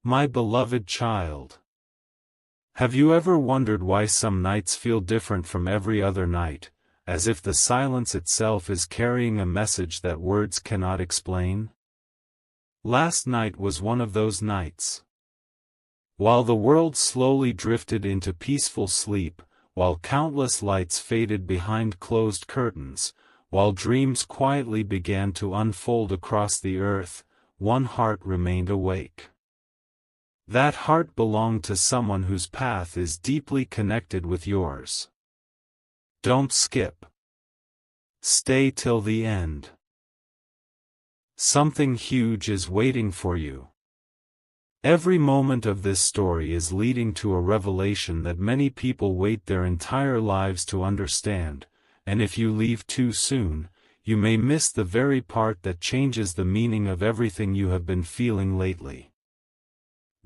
My beloved child. Have you ever wondered why some nights feel different from every other night, as if the silence itself is carrying a message that words cannot explain? Last night was one of those nights. While the world slowly drifted into peaceful sleep, while countless lights faded behind closed curtains, while dreams quietly began to unfold across the earth, one heart remained awake. That heart belonged to someone whose path is deeply connected with yours. Don't skip. Stay till the end. Something huge is waiting for you. Every moment of this story is leading to a revelation that many people wait their entire lives to understand, and if you leave too soon, you may miss the very part that changes the meaning of everything you have been feeling lately.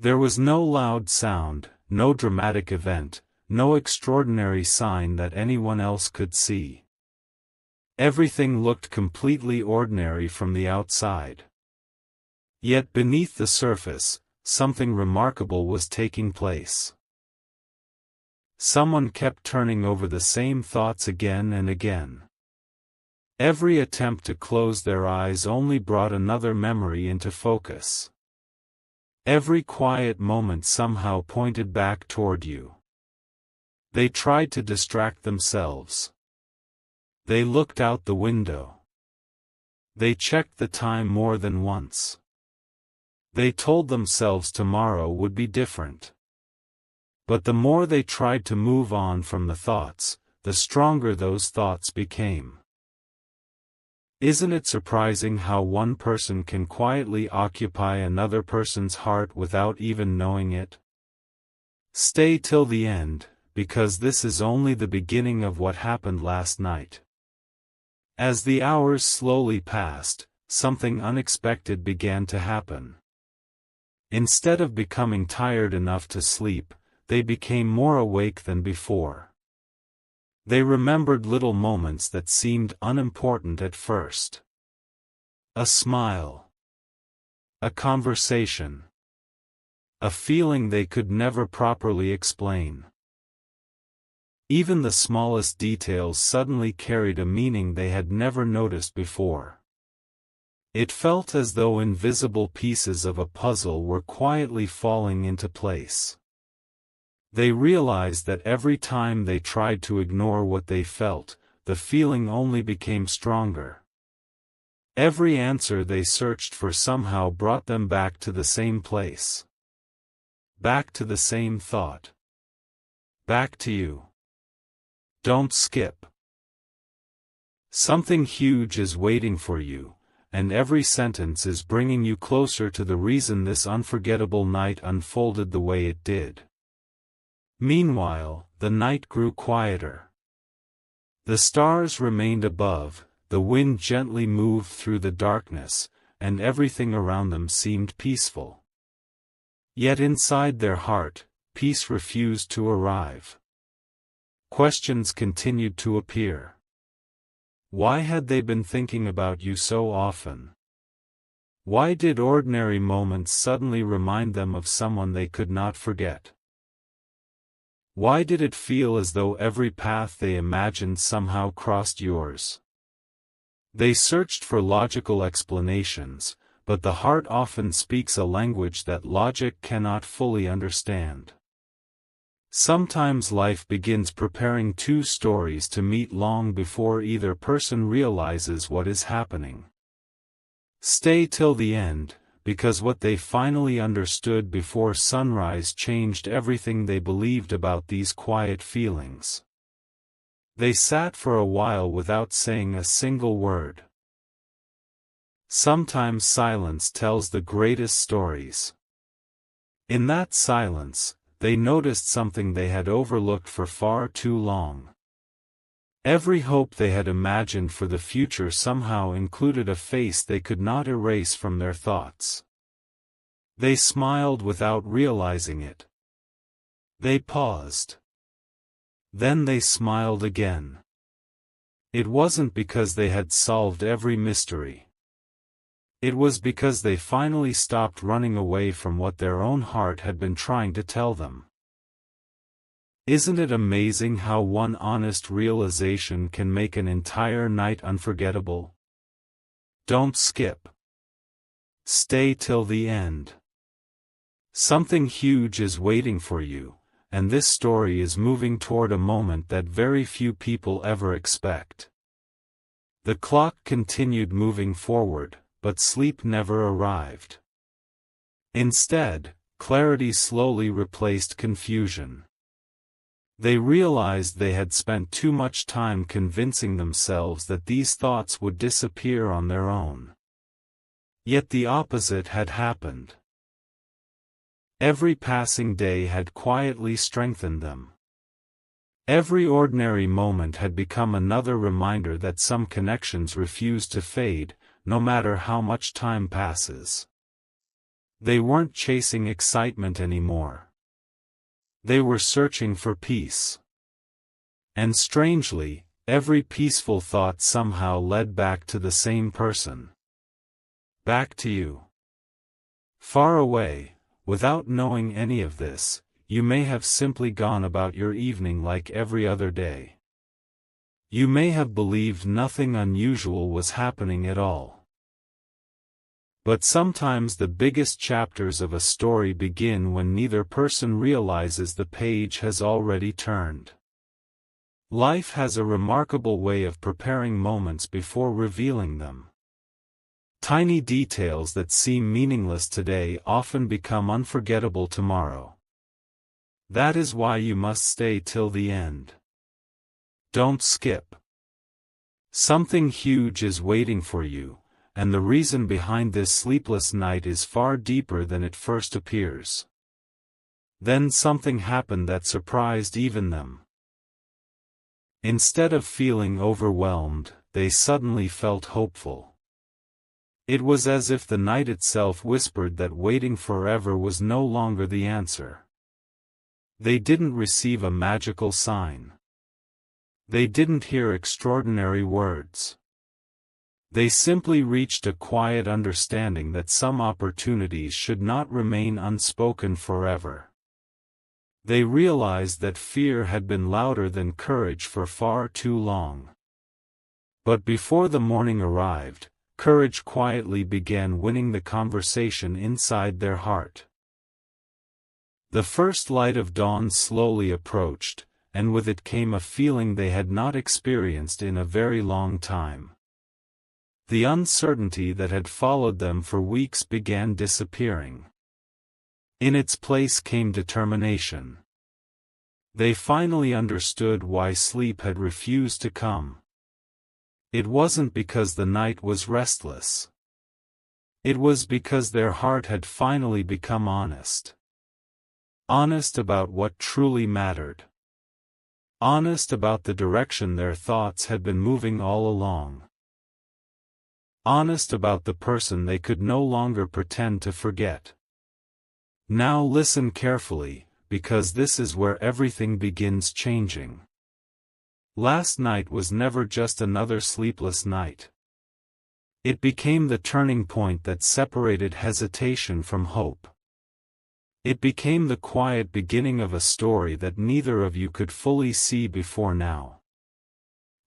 There was no loud sound, no dramatic event, no extraordinary sign that anyone else could see. Everything looked completely ordinary from the outside. Yet beneath the surface, something remarkable was taking place. Someone kept turning over the same thoughts again and again. Every attempt to close their eyes only brought another memory into focus. Every quiet moment somehow pointed back toward you. They tried to distract themselves. They looked out the window. They checked the time more than once. They told themselves tomorrow would be different. But the more they tried to move on from the thoughts, the stronger those thoughts became. Isn't it surprising how one person can quietly occupy another person's heart without even knowing it? Stay till the end, because this is only the beginning of what happened last night. As the hours slowly passed, something unexpected began to happen. Instead of becoming tired enough to sleep, they became more awake than before. They remembered little moments that seemed unimportant at first. A smile. A conversation. A feeling they could never properly explain. Even the smallest details suddenly carried a meaning they had never noticed before. It felt as though invisible pieces of a puzzle were quietly falling into place. They realized that every time they tried to ignore what they felt, the feeling only became stronger. Every answer they searched for somehow brought them back to the same place. Back to the same thought. Back to you. Don't skip. Something huge is waiting for you, and every sentence is bringing you closer to the reason this unforgettable night unfolded the way it did. Meanwhile, the night grew quieter. The stars remained above, the wind gently moved through the darkness, and everything around them seemed peaceful. Yet inside their heart, peace refused to arrive. Questions continued to appear. Why had they been thinking about you so often? Why did ordinary moments suddenly remind them of someone they could not forget? Why did it feel as though every path they imagined somehow crossed yours? They searched for logical explanations, but the heart often speaks a language that logic cannot fully understand. Sometimes life begins preparing two stories to meet long before either person realizes what is happening. Stay till the end, because what they finally understood before sunrise changed everything they believed about these quiet feelings. They sat for a while without saying a single word. Sometimes silence tells the greatest stories. In that silence, they noticed something they had overlooked for far too long. Every hope they had imagined for the future somehow included a face they could not erase from their thoughts. They smiled without realizing it. They paused. Then they smiled again. It wasn't because they had solved every mystery. It was because they finally stopped running away from what their own heart had been trying to tell them. Isn't it amazing how one honest realization can make an entire night unforgettable? Don't skip. Stay till the end. Something huge is waiting for you, and this story is moving toward a moment that very few people ever expect. The clock continued moving forward, but sleep never arrived. Instead, clarity slowly replaced confusion. They realized they had spent too much time convincing themselves that these thoughts would disappear on their own. Yet the opposite had happened. Every passing day had quietly strengthened them. Every ordinary moment had become another reminder that some connections refuse to fade, no matter how much time passes. They weren't chasing excitement anymore. They were searching for peace. And strangely, every peaceful thought somehow led back to the same person. Back to you. Far away, without knowing any of this, you may have simply gone about your evening like every other day. You may have believed nothing unusual was happening at all. But sometimes the biggest chapters of a story begin when neither person realizes the page has already turned. Life has a remarkable way of preparing moments before revealing them. Tiny details that seem meaningless today often become unforgettable tomorrow. That is why you must stay till the end. Don't skip. Something huge is waiting for you, and the reason behind this sleepless night is far deeper than it first appears. Then something happened that surprised even them. Instead of feeling overwhelmed, they suddenly felt hopeful. It was as if the night itself whispered that waiting forever was no longer the answer. They didn't receive a magical sign. They didn't hear extraordinary words. They simply reached a quiet understanding that some opportunities should not remain unspoken forever. They realized that fear had been louder than courage for far too long. But before the morning arrived, courage quietly began winning the conversation inside their heart. The first light of dawn slowly approached, and with it came a feeling they had not experienced in a very long time. The uncertainty that had followed them for weeks began disappearing. In its place came determination. They finally understood why sleep had refused to come. It wasn't because the night was restless. It was because their heart had finally become honest. Honest about what truly mattered. Honest about the direction their thoughts had been moving all along. Honest about the person they could no longer pretend to forget. Now listen carefully, because this is where everything begins changing. Last night was never just another sleepless night. It became the turning point that separated hesitation from hope. It became the quiet beginning of a story that neither of you could fully see before now.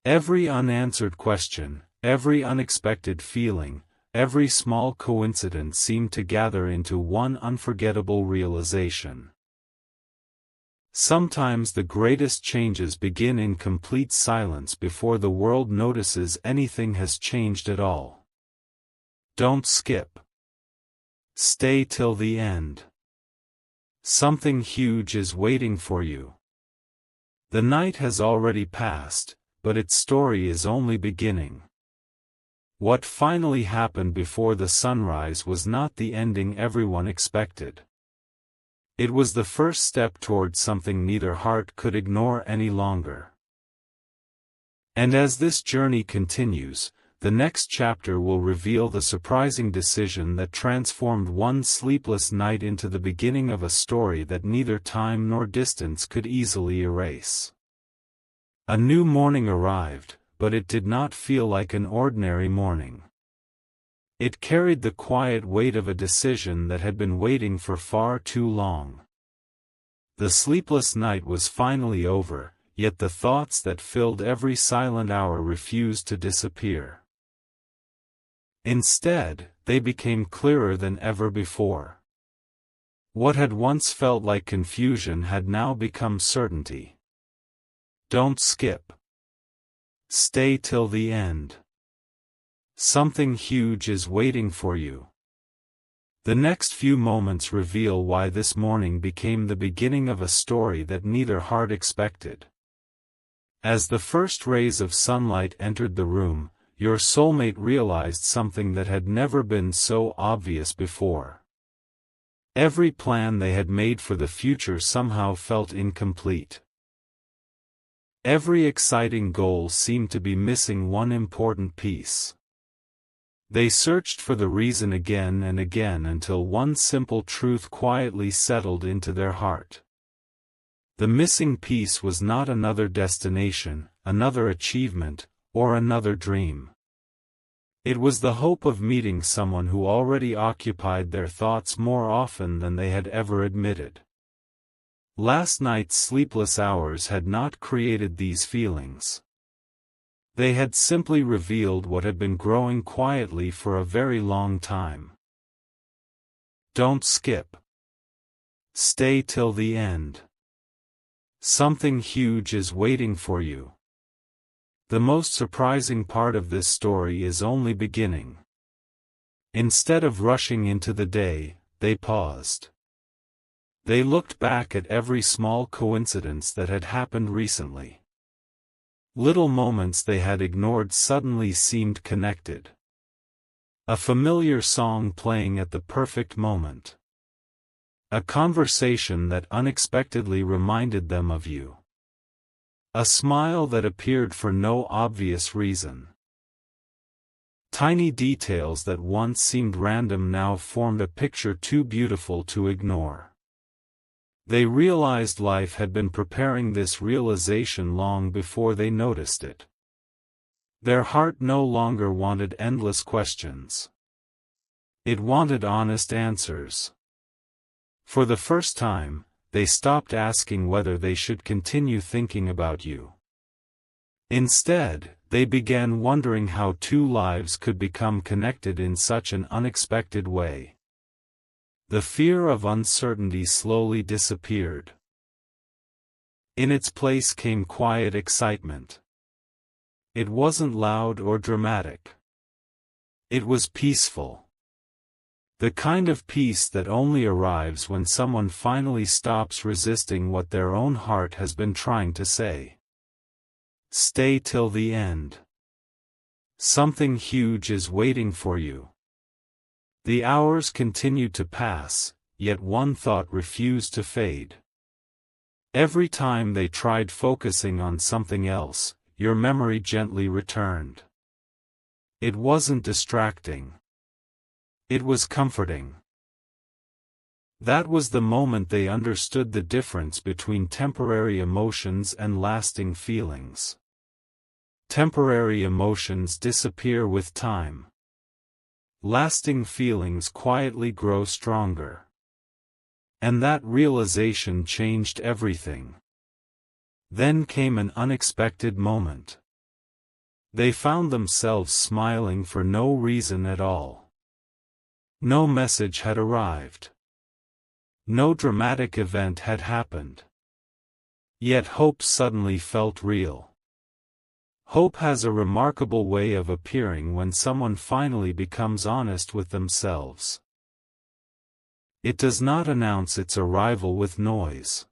Every unanswered question, every unexpected feeling, every small coincidence seemed to gather into one unforgettable realization. Sometimes the greatest changes begin in complete silence before the world notices anything has changed at all. Don't skip. Stay till the end. Something huge is waiting for you. The night has already passed, but its story is only beginning. What finally happened before the sunrise was not the ending everyone expected. It was the first step toward something neither heart could ignore any longer. And as this journey continues, the next chapter will reveal the surprising decision that transformed one sleepless night into the beginning of a story that neither time nor distance could easily erase. A new morning arrived, but it did not feel like an ordinary morning. It carried the quiet weight of a decision that had been waiting for far too long. The sleepless night was finally over, yet the thoughts that filled every silent hour refused to disappear. Instead, they became clearer than ever before. What had once felt like confusion had now become certainty. Don't skip. Stay till the end. Something huge is waiting for you. The next few moments reveal why this morning became the beginning of a story that neither heart expected. As the first rays of sunlight entered the room, your soulmate realized something that had never been so obvious before. Every plan they had made for the future somehow felt incomplete. Every exciting goal seemed to be missing one important piece. They searched for the reason again and again until one simple truth quietly settled into their heart. The missing piece was not another destination, another achievement, or another dream. It was the hope of meeting someone who already occupied their thoughts more often than they had ever admitted. Last night's sleepless hours had not created these feelings. They had simply revealed what had been growing quietly for a very long time. Don't skip. Stay till the end. Something huge is waiting for you. The most surprising part of this story is only beginning. Instead of rushing into the day, they paused. They looked back at every small coincidence that had happened recently. Little moments they had ignored suddenly seemed connected. A familiar song playing at the perfect moment. A conversation that unexpectedly reminded them of you. A smile that appeared for no obvious reason. Tiny details that once seemed random now formed a picture too beautiful to ignore. They realized life had been preparing this realization long before they noticed it. Their heart no longer wanted endless questions. It wanted honest answers. For the first time, they stopped asking whether they should continue thinking about you. Instead, they began wondering how two lives could become connected in such an unexpected way. The fear of uncertainty slowly disappeared. In its place came quiet excitement. It wasn't loud or dramatic. It was peaceful. The kind of peace that only arrives when someone finally stops resisting what their own heart has been trying to say. Stay till the end. Something huge is waiting for you. The hours continued to pass, yet one thought refused to fade. Every time they tried focusing on something else, your memory gently returned. It wasn't distracting. It was comforting. That was the moment they understood the difference between temporary emotions and lasting feelings. Temporary emotions disappear with time. Lasting feelings quietly grow stronger. And that realization changed everything. Then came an unexpected moment. They found themselves smiling for no reason at all. No message had arrived. No dramatic event had happened. Yet hope suddenly felt real. Hope has a remarkable way of appearing when someone finally becomes honest with themselves. It does not announce its arrival with noise.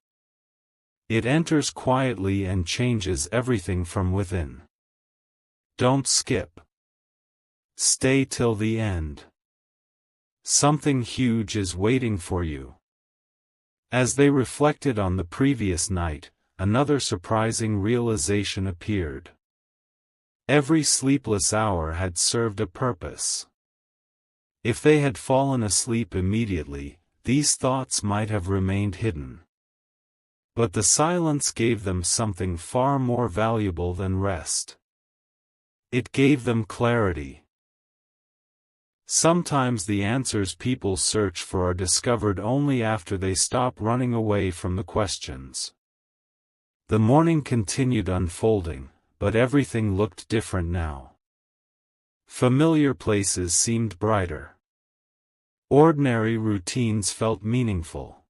It enters quietly and changes everything from within. Don't skip. Stay till the end. Something huge is waiting for you. As they reflected on the previous night, another surprising realization appeared. Every sleepless hour had served a purpose. If they had fallen asleep immediately, these thoughts might have remained hidden. But the silence gave them something far more valuable than rest. It gave them clarity. Sometimes the answers people search for are discovered only after they stop running away from the questions. The morning continued unfolding, but everything looked different now. Familiar places seemed brighter. Ordinary routines felt meaningful.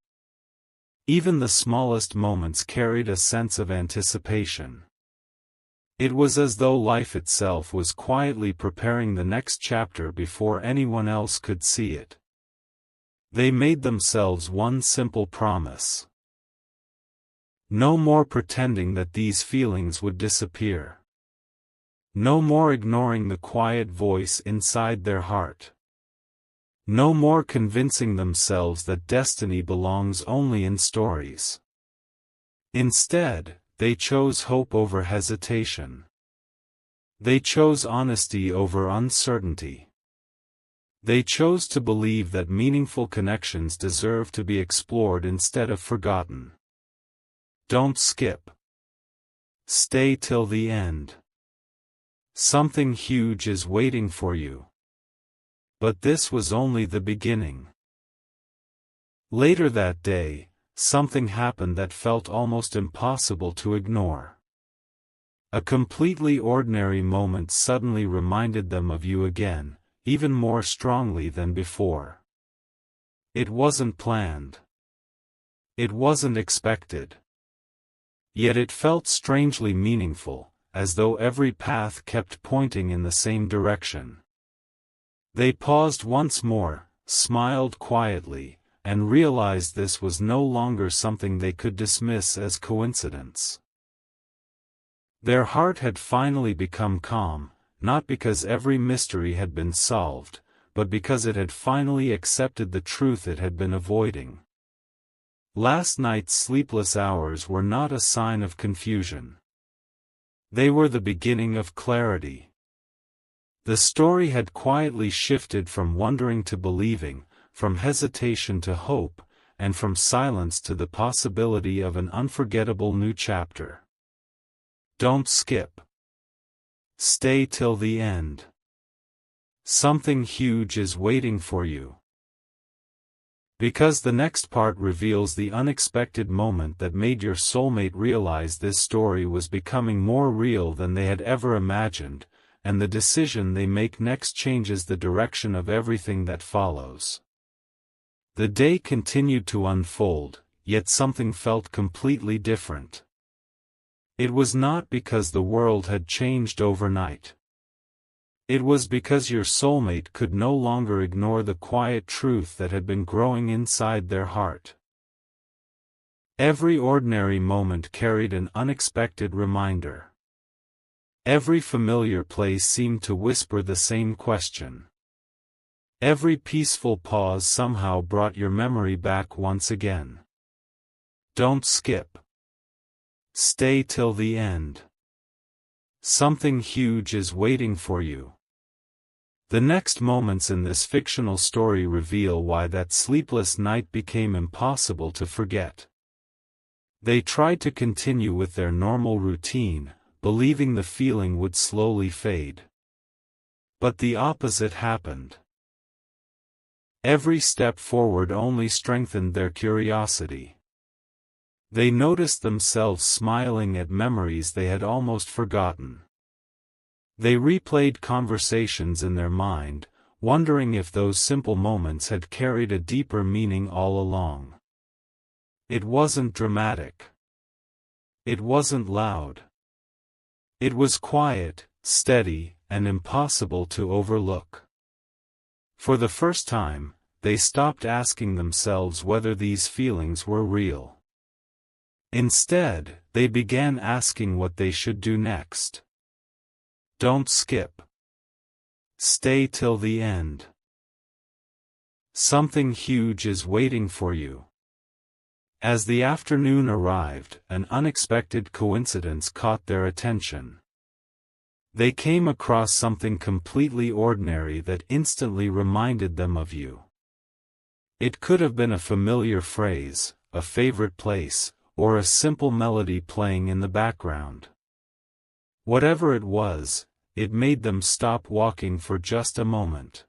Even the smallest moments carried a sense of anticipation. It was as though life itself was quietly preparing the next chapter before anyone else could see it. They made themselves one simple promise. No more pretending that these feelings would disappear. No more ignoring the quiet voice inside their heart. No more convincing themselves that destiny belongs only in stories. Instead, they chose hope over hesitation. They chose honesty over uncertainty. They chose to believe that meaningful connections deserve to be explored instead of forgotten. Don't skip. Stay till the end. Something huge is waiting for you. But this was only the beginning. Later that day, something happened that felt almost impossible to ignore. A completely ordinary moment suddenly reminded them of you again, even more strongly than before. It wasn't planned. It wasn't expected. Yet it felt strangely meaningful, as though every path kept pointing in the same direction. They paused once more, smiled quietly, and realized this was no longer something they could dismiss as coincidence. Their heart had finally become calm, not because every mystery had been solved, but because it had finally accepted the truth it had been avoiding. Last night's sleepless hours were not a sign of confusion. They were the beginning of clarity. The story had quietly shifted from wondering to believing, from hesitation to hope, and from silence to the possibility of an unforgettable new chapter. Don't skip. Stay till the end. Something huge is waiting for you. Because the next part reveals the unexpected moment that made your soulmate realize this story was becoming more real than they had ever imagined, and the decision they make next changes the direction of everything that follows. The day continued to unfold, yet something felt completely different. It was not because the world had changed overnight. It was because your soulmate could no longer ignore the quiet truth that had been growing inside their heart. Every ordinary moment carried an unexpected reminder. Every familiar place seemed to whisper the same question. Every peaceful pause somehow brought your memory back once again. Don't skip. Stay till the end. Something huge is waiting for you. The next moments in this fictional story reveal why that sleepless night became impossible to forget. They tried to continue with their normal routine, believing the feeling would slowly fade. But the opposite happened. Every step forward only strengthened their curiosity. They noticed themselves smiling at memories they had almost forgotten. They replayed conversations in their mind, wondering if those simple moments had carried a deeper meaning all along. It wasn't dramatic. It wasn't loud. It was quiet, steady, and impossible to overlook. For the first time, they stopped asking themselves whether these feelings were real. Instead, they began asking what they should do next. Don't skip. Stay till the end. Something huge is waiting for you. As the afternoon arrived, an unexpected coincidence caught their attention. They came across something completely ordinary that instantly reminded them of you. It could have been a familiar phrase, a favorite place, or a simple melody playing in the background. Whatever it was, it made them stop walking for just a moment.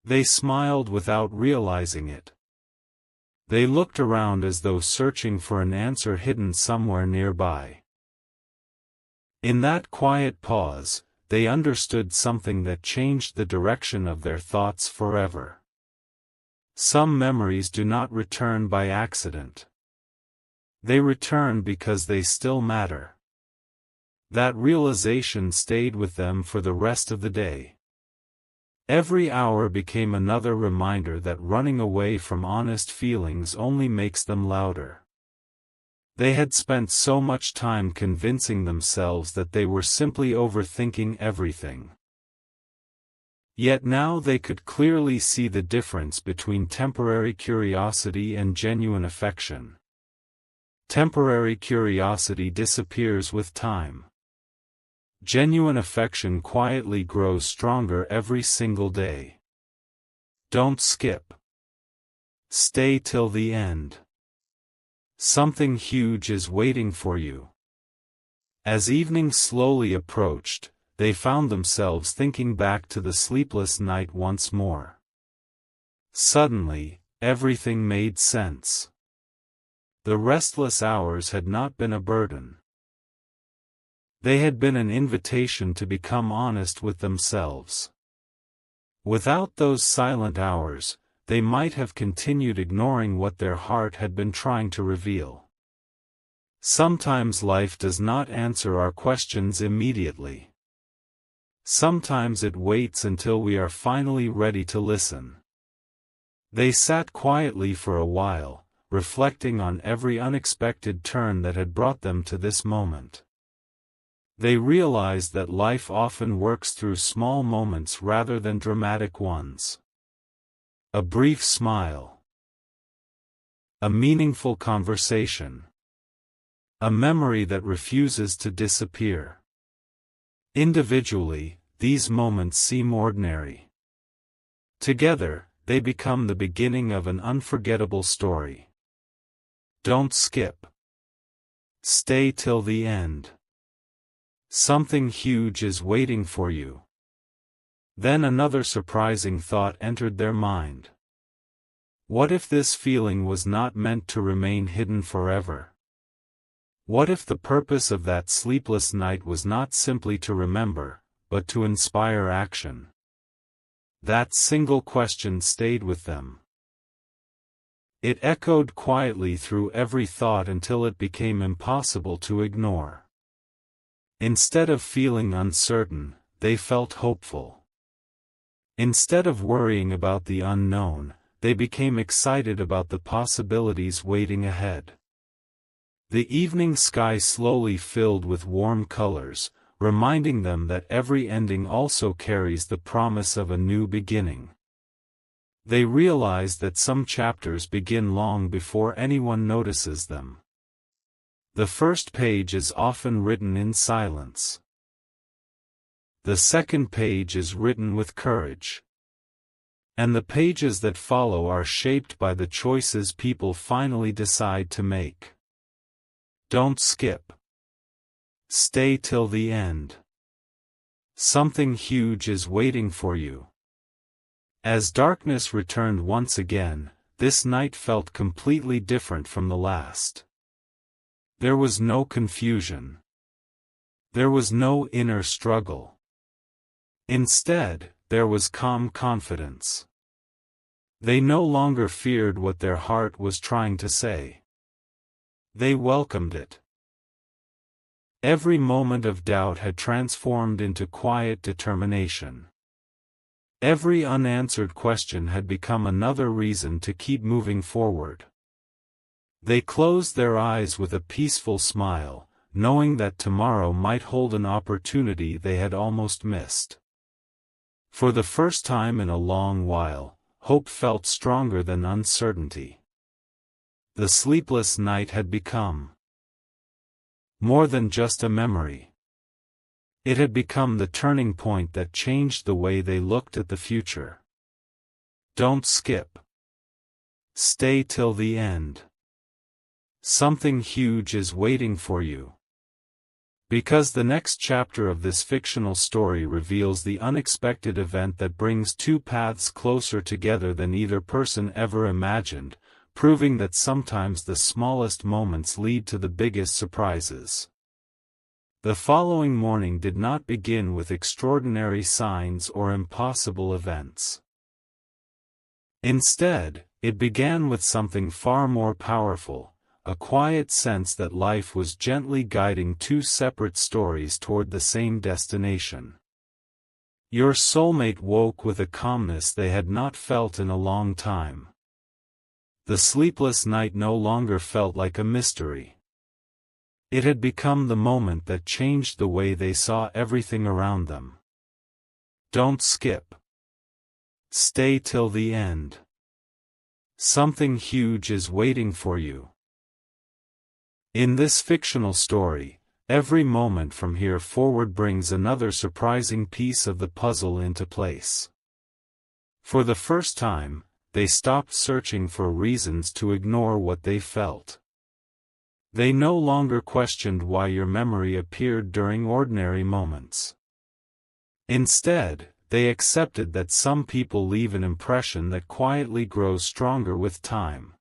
They smiled without realizing it. They looked around as though searching for an answer hidden somewhere nearby. In that quiet pause, they understood something that changed the direction of their thoughts forever. Some memories do not return by accident. They return because they still matter. That realization stayed with them for the rest of the day. Every hour became another reminder that running away from honest feelings only makes them louder. They had spent so much time convincing themselves that they were simply overthinking everything. Yet now they could clearly see the difference between temporary curiosity and genuine affection. Temporary curiosity disappears with time. Genuine affection quietly grows stronger every single day. Don't skip. Stay till the end. Something huge is waiting for you. As evening slowly approached, they found themselves thinking back to the sleepless night once more. Suddenly, everything made sense. The restless hours had not been a burden. They had been an invitation to become honest with themselves. Without those silent hours, they might have continued ignoring what their heart had been trying to reveal. Sometimes life does not answer our questions immediately. Sometimes it waits until we are finally ready to listen. They sat quietly for a while, reflecting on every unexpected turn that had brought them to this moment. They realized that life often works through small moments rather than dramatic ones. A brief smile. A meaningful conversation. A memory that refuses to disappear. Individually, these moments seem ordinary. Together, they become the beginning of an unforgettable story. Don't skip. Stay till the end. Something huge is waiting for you. Then another surprising thought entered their mind. What if this feeling was not meant to remain hidden forever? What if the purpose of that sleepless night was not simply to remember, but to inspire action? That single question stayed with them. It echoed quietly through every thought until it became impossible to ignore. Instead of feeling uncertain, they felt hopeful. Instead of worrying about the unknown, they became excited about the possibilities waiting ahead. The evening sky slowly filled with warm colors, reminding them that every ending also carries the promise of a new beginning. They realized that some chapters begin long before anyone notices them. The first page is often written in silence. The second page is written with courage. And the pages that follow are shaped by the choices people finally decide to make. Don't skip. Stay till the end. Something huge is waiting for you. As darkness returned once again, this night felt completely different from the last. There was no confusion. There was no inner struggle. Instead, there was calm confidence. They no longer feared what their heart was trying to say. They welcomed it. Every moment of doubt had transformed into quiet determination. Every unanswered question had become another reason to keep moving forward. They closed their eyes with a peaceful smile, knowing that tomorrow might hold an opportunity they had almost missed. For the first time in a long while, hope felt stronger than uncertainty. The sleepless night had become more than just a memory. It had become the turning point that changed the way they looked at the future. Don't skip. Stay till the end. Something huge is waiting for you. Because the next chapter of this fictional story reveals the unexpected event that brings two paths closer together than either person ever imagined, proving that sometimes the smallest moments lead to the biggest surprises. The following morning did not begin with extraordinary signs or impossible events. Instead, it began with something far more powerful, a quiet sense that life was gently guiding two separate stories toward the same destination. Your soulmate woke with a calmness they had not felt in a long time. The sleepless night no longer felt like a mystery. It had become the moment that changed the way they saw everything around them. Don't skip. Stay till the end. Something huge is waiting for you. In this fictional story, every moment from here forward brings another surprising piece of the puzzle into place. For the first time, they stopped searching for reasons to ignore what they felt. They no longer questioned why your memory appeared during ordinary moments. Instead, they accepted that some people leave an impression that quietly grows stronger with time.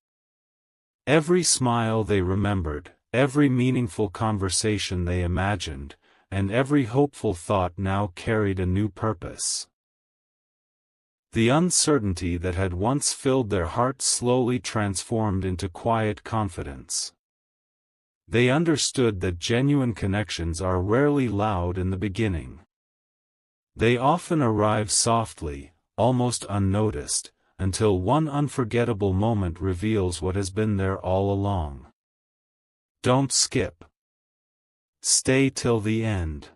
Every smile they remembered, every meaningful conversation they imagined, and every hopeful thought now carried a new purpose. The uncertainty that had once filled their hearts slowly transformed into quiet confidence. They understood that genuine connections are rarely loud in the beginning. They often arrive softly, almost unnoticed, until one unforgettable moment reveals what has been there all along. Don't skip. Stay till the end.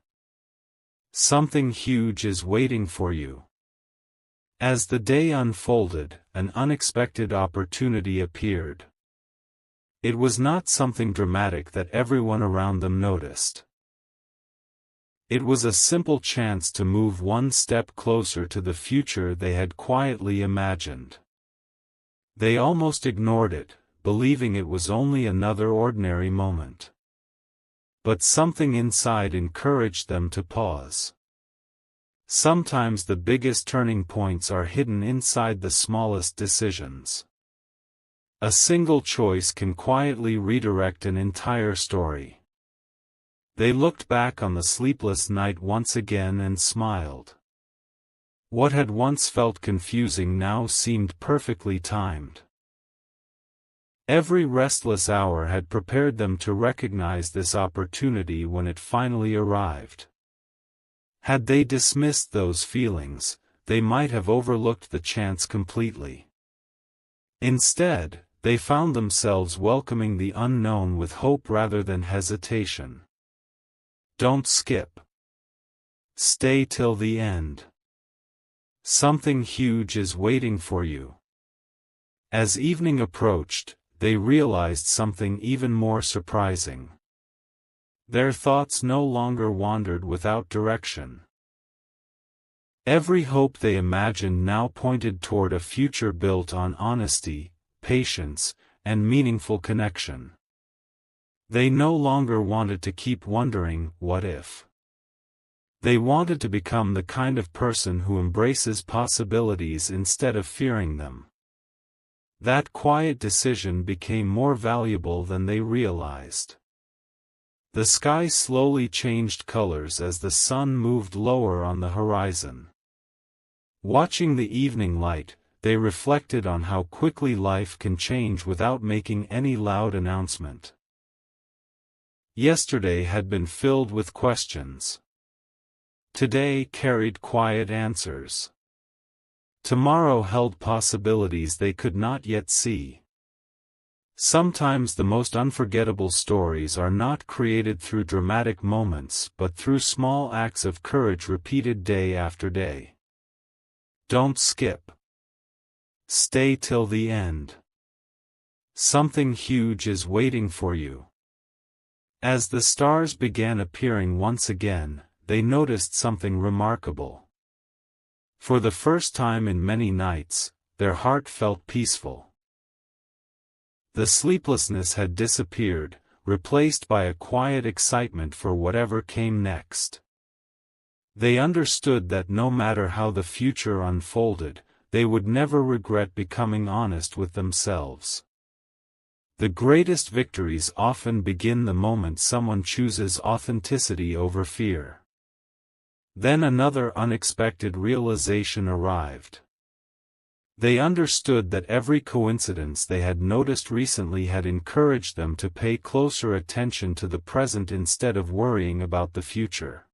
Something huge is waiting for you. As the day unfolded, an unexpected opportunity appeared. It was not something dramatic that everyone around them noticed. It was a simple chance to move one step closer to the future they had quietly imagined. They almost ignored it, believing it was only another ordinary moment. But something inside encouraged them to pause. Sometimes the biggest turning points are hidden inside the smallest decisions. A single choice can quietly redirect an entire story. They looked back on the sleepless night once again and smiled. What had once felt confusing now seemed perfectly timed. Every restless hour had prepared them to recognize this opportunity when it finally arrived. Had they dismissed those feelings, they might have overlooked the chance completely. Instead, they found themselves welcoming the unknown with hope rather than hesitation. Don't skip. Stay till the end. Something huge is waiting for you. As evening approached, they realized something even more surprising. Their thoughts no longer wandered without direction. Every hope they imagined now pointed toward a future built on honesty, patience, and meaningful connection. They no longer wanted to keep wondering, what if? They wanted to become the kind of person who embraces possibilities instead of fearing them. That quiet decision became more valuable than they realized. The sky slowly changed colors as the sun moved lower on the horizon. Watching the evening light, they reflected on how quickly life can change without making any loud announcement. Yesterday had been filled with questions. Today carried quiet answers. Tomorrow held possibilities they could not yet see. Sometimes the most unforgettable stories are not created through dramatic moments but through small acts of courage repeated day after day. Don't skip. Stay till the end. Something huge is waiting for you. As the stars began appearing once again, they noticed something remarkable. For the first time in many nights, their heart felt peaceful. The sleeplessness had disappeared, replaced by a quiet excitement for whatever came next. They understood that no matter how the future unfolded, they would never regret becoming honest with themselves. The greatest victories often begin the moment someone chooses authenticity over fear. Then another unexpected realization arrived. They understood that every coincidence they had noticed recently had encouraged them to pay closer attention to the present instead of worrying about the future.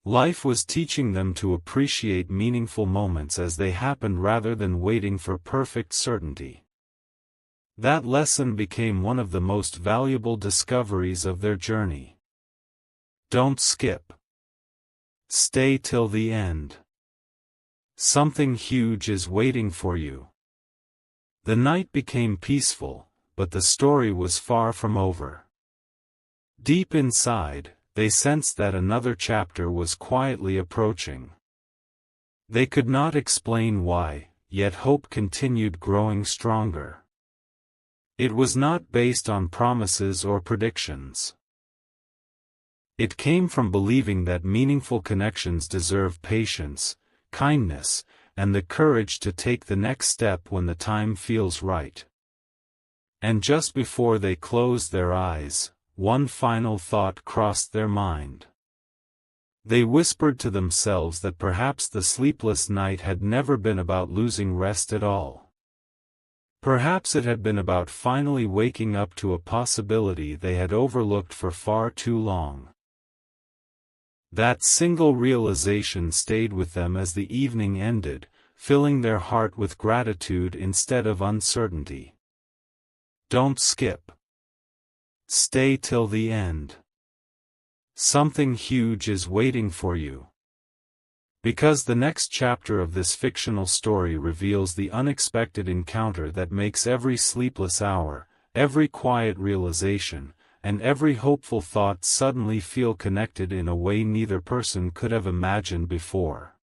Life was teaching them to appreciate meaningful moments as they happened rather than waiting for perfect certainty. That lesson became one of the most valuable discoveries of their journey. Don't skip. Stay till the end. Something huge is waiting for you. The night became peaceful, but the story was far from over. Deep inside, they sensed that another chapter was quietly approaching. They could not explain why, yet hope continued growing stronger. It was not based on promises or predictions. It came from believing that meaningful connections deserve patience, kindness, and the courage to take the next step when the time feels right. And just before they closed their eyes, one final thought crossed their mind. They whispered to themselves that perhaps the sleepless night had never been about losing rest at all. Perhaps it had been about finally waking up to a possibility they had overlooked for far too long. That single realization stayed with them as the evening ended, filling their heart with gratitude instead of uncertainty. Don't skip. Stay till the end. Something huge is waiting for you. Because the next chapter of this fictional story reveals the unexpected encounter that makes every sleepless hour, every quiet realization, and every hopeful thought suddenly feel connected in a way neither person could have imagined before.